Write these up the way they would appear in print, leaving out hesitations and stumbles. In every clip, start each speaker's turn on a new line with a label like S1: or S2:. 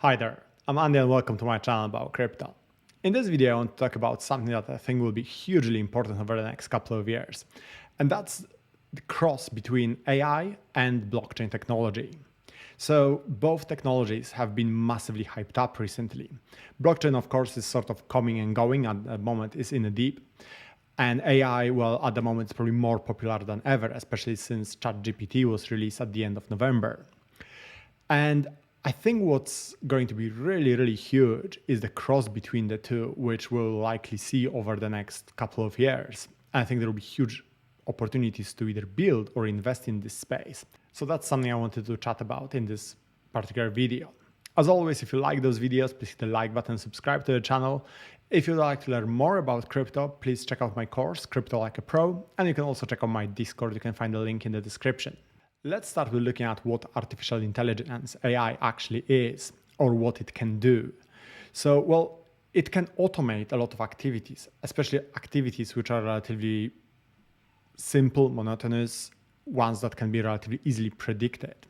S1: Hi there, I'm Andy and welcome to my channel about crypto. In this video I want to talk about something that I think will be hugely important over the next couple of years, and that's the cross between AI and blockchain technology. So both technologies have been massively hyped up recently. Blockchain, of course, is sort of coming and going at the moment, is in the deep. And AI, well, at the moment, is probably more popular than ever, especially since ChatGPT was released at the end of November. And I think what's going to be really, really huge is the cross between the two, which we'll likely see over the next couple of years. I think there will be huge opportunities to either build or invest in this space. So that's something I wanted to chat about in this particular video. As always, if you like those videos, please hit the like button, subscribe to the channel. If you'd like to learn more about crypto, please check out my course, Crypto Like a Pro, and you can also check out my Discord. You can find the link in the description. Let's start with looking at what artificial intelligence, AI, actually is, or what it can do. So, well, it can automate a lot of activities, especially activities which are relatively simple, monotonous, ones that can be relatively easily predicted.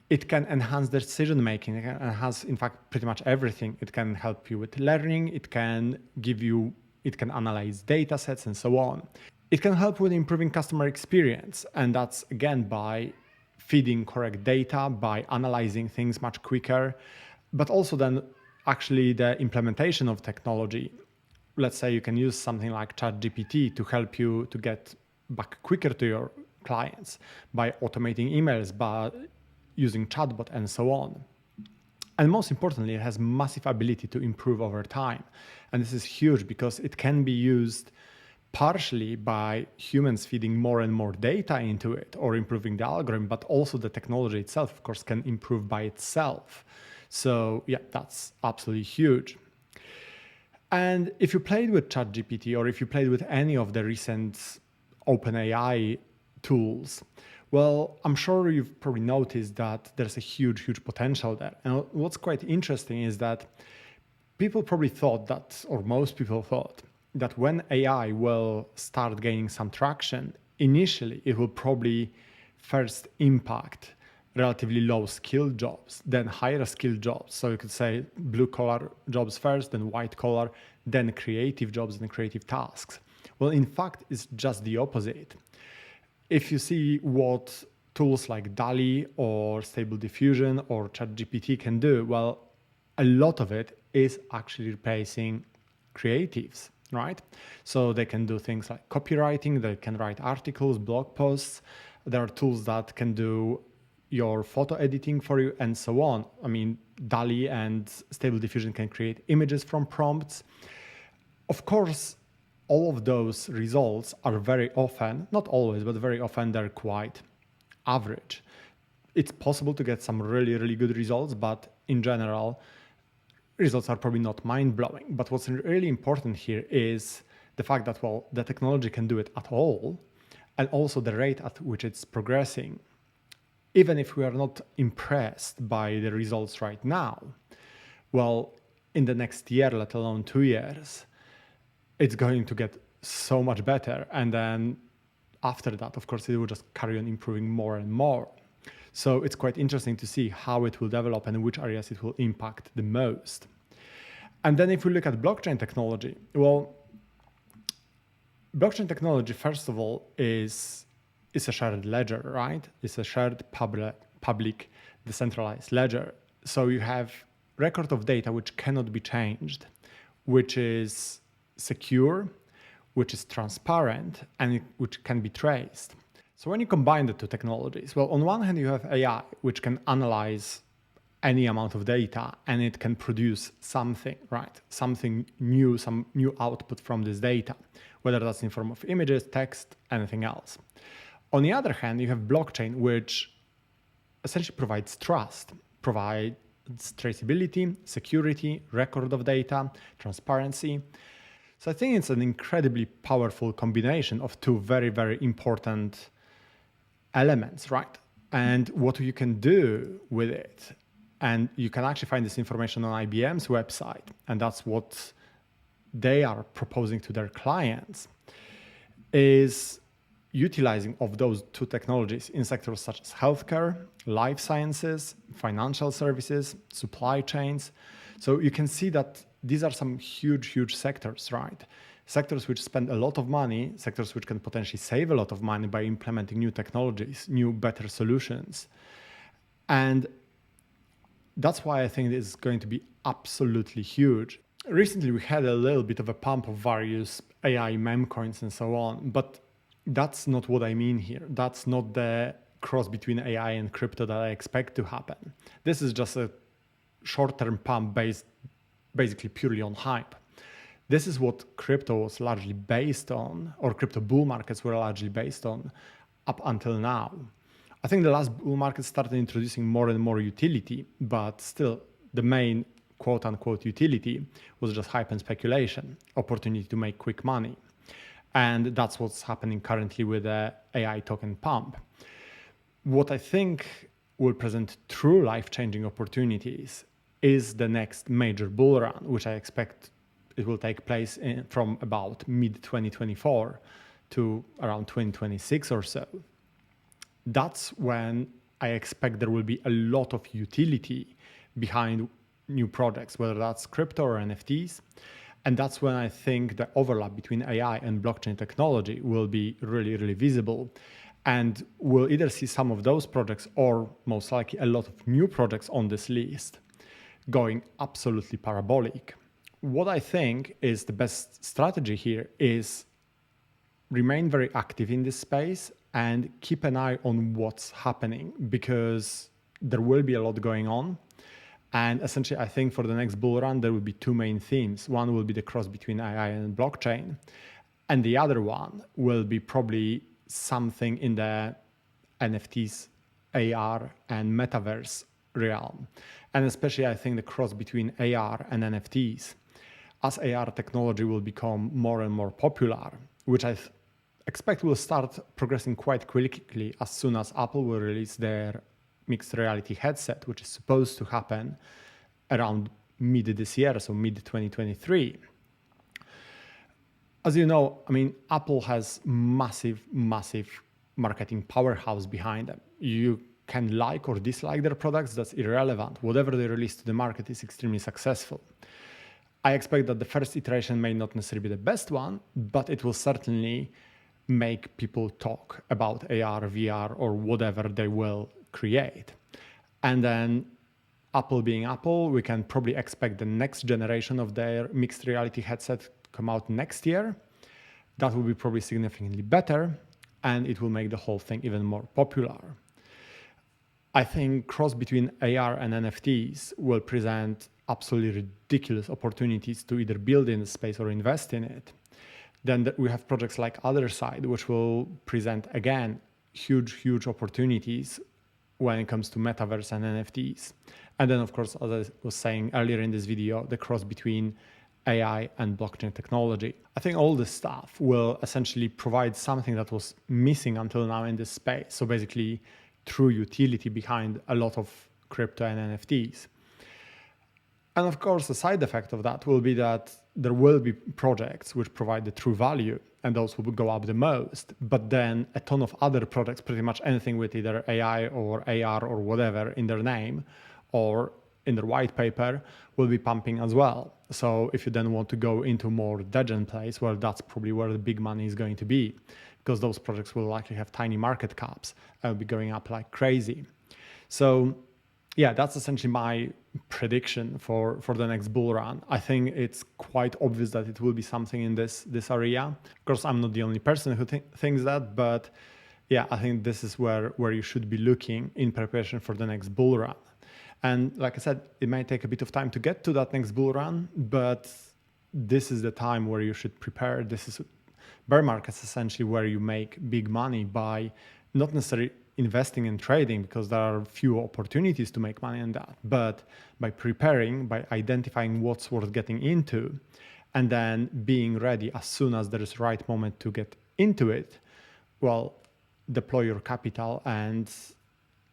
S1: It can enhance decision-making, it can enhance, in fact, pretty much everything. It can help you with learning, it can analyze data sets and so on. It can help with improving customer experience, and that's again by feeding correct data, by analyzing things much quicker, but also then actually the implementation of technology. Let's say you can use something like ChatGPT to help you to get back quicker to your clients by automating emails, by using chatbot and so on. And most importantly, it has massive ability to improve over time. And this is huge because it can be used partially by humans feeding more and more data into it or improving the algorithm, but also the technology itself, of course, can improve by itself. So yeah, that's absolutely huge. And if you played with ChatGPT or if you played with any of the recent OpenAI tools, well, I'm sure you've probably noticed that there's a huge, huge potential there. And what's quite interesting is that people probably thought that, or most people thought, that when AI will start gaining some traction, initially it will probably first impact relatively low skilled jobs, then higher skilled jobs. So you could say blue collar jobs first, then white collar, then creative jobs and creative tasks. Well, in fact, it's just the opposite. If you see what tools like DALL-E or Stable Diffusion or ChatGPT can do, well, a lot of it is actually replacing creatives, right? So they can do things like copywriting, they can write articles, blog posts. There are tools that can do your photo editing for you and so on. I mean, DALL-E and Stable Diffusion can create images from prompts. Of course, all of those results are very often, not always, but very often they're quite average. It's possible to get some really, really good results, but in general, results are probably not mind-blowing. But what's really important here is the fact that, well, the technology can do it at all, and also the rate at which it's progressing. Even if we are not impressed by the results right now, well, in the next year, let alone 2 years, it's going to get so much better. And then after that, of course, it will just carry on improving more and more. So it's quite interesting to see how it will develop and in which areas it will impact the most. And then if we look at blockchain technology, well, blockchain technology, first of all, is a shared ledger, right? It's a shared public decentralized ledger. So you have record of data which cannot be changed, which is secure, which is transparent, and which can be traced. So when you combine the two technologies, well, on one hand, you have AI, which can analyze any amount of data and it can produce something, right? Something new, some new output from this data, whether that's in form of images, text, anything else. On the other hand, you have blockchain, which essentially provides trust, provides traceability, security, record of data, transparency. So I think it's an incredibly powerful combination of two very, very important elements, right? And what you can do with it, and you can actually find this information on IBM's website, and that's what they are proposing to their clients, is utilizing of those two technologies in sectors such as healthcare, life sciences, financial services, supply chains. So you can see that these are some huge sectors, right? Sectors which spend a lot of money, sectors which can potentially save a lot of money by implementing new technologies, new, better solutions. And that's why I think this is going to be absolutely huge. Recently, we had a little bit of a pump of various AI meme coins and so on, but that's not what I mean here. That's not the cross between AI and crypto that I expect to happen. This is just a short-term pump based basically purely on hype. This is what crypto was largely based on, or crypto bull markets were largely based on up until now. I think the last bull market started introducing more and more utility, but still the main quote unquote utility was just hype and speculation, opportunity to make quick money. And that's what's happening currently with the AI token pump. What I think will present true life-changing opportunities is the next major bull run, which I expect it will take place from about mid-2024 to around 2026 or so. That's when I expect there will be a lot of utility behind new projects, whether that's crypto or NFTs. And that's when I think the overlap between AI and blockchain technology will be really visible. And we'll either see some of those projects or most likely a lot of new projects on this list going absolutely parabolic. What I think is the best strategy here is remain very active in this space and keep an eye on what's happening, because there will be a lot going on. And essentially, I think for the next bull run, there will be two main themes. One will be the cross between AI and blockchain. And the other one will be probably something in the NFTs, AR, and metaverse realm. And especially, I think the cross between AR and NFTs. As AR technology will become more and more popular, which I expect will start progressing quite quickly as soon as Apple will release their mixed reality headset, which is supposed to happen around mid this year, so mid 2023. As you know, I mean, Apple has massive marketing powerhouse behind them. You can like or dislike their products, that's irrelevant. Whatever they release to the market is extremely successful. I expect that the first iteration may not necessarily be the best one, but it will certainly make people talk about AR, VR, or whatever they will create. And then Apple being Apple, we can probably expect the next generation of their mixed reality headset come out next year. That will be probably significantly better, and it will make the whole thing even more popular. I think cross between AR and NFTs will present absolutely ridiculous opportunities to either build in the space or invest in it. Then we have projects like Other Side, which will present, again, huge opportunities when it comes to metaverse and NFTs. And then, of course, as I was saying earlier in this video, the cross between AI and blockchain technology. I think all this stuff will essentially provide something that was missing until now in this space. So basically, true utility behind a lot of crypto and NFTs. And of course, the side effect of that will be that there will be projects which provide the true value, and those will go up the most. But then a ton of other projects, pretty much anything with either AI or AR or whatever in their name or in their white paper, will be pumping as well. So if you then want to go into more degen plays, well, that's probably where the big money is going to be, because those projects will likely have tiny market caps and will be going up like crazy. So yeah, that's essentially my prediction for the next bull run. I think it's quite obvious that it will be something in this area. Of course, I'm not the only person who thinks that, but yeah, I think this is where you should be looking in preparation for the next bull run. And like I said, it may take a bit of time to get to that next bull run, but this is the time where you should prepare. This is bear markets, essentially, where you make big money by not necessarily investing in trading, because there are few opportunities to make money in that, but by preparing, by identifying what's worth getting into, and then being ready as soon as there is the right moment to get into it, well, deploy your capital, and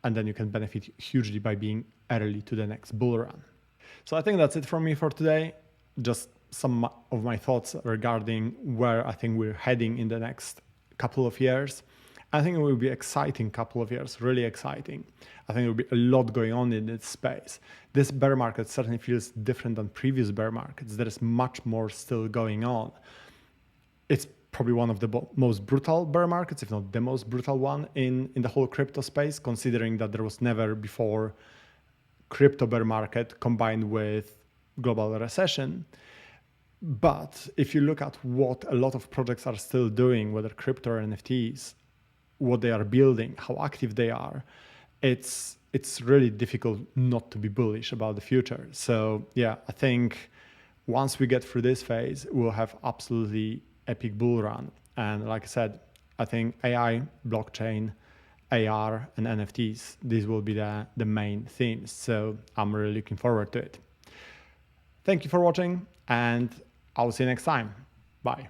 S1: then you can benefit hugely by being early to the next bull run. So I think that's it from me for today. Just some of my thoughts regarding where I think we're heading in the next couple of years. I think it will be exciting couple of years, really exciting. I think there will be a lot going on in this space. This bear market certainly feels different than previous bear markets. There is much more still going on. It's probably one of the most brutal bear markets, if not the most brutal one in the whole crypto space, considering that there was never before crypto bear market combined with global recession. But if you look at what a lot of projects are still doing, whether crypto or NFTs, what they are building, how active they are, it's really difficult not to be bullish about the future. So yeah, I think once we get through this phase, we'll have absolutely epic bull run. And like I said, I think AI, blockchain, AR, and NFTs, these will be the main themes. So I'm really looking forward to it. Thank you for watching, and I'll see you next time. Bye.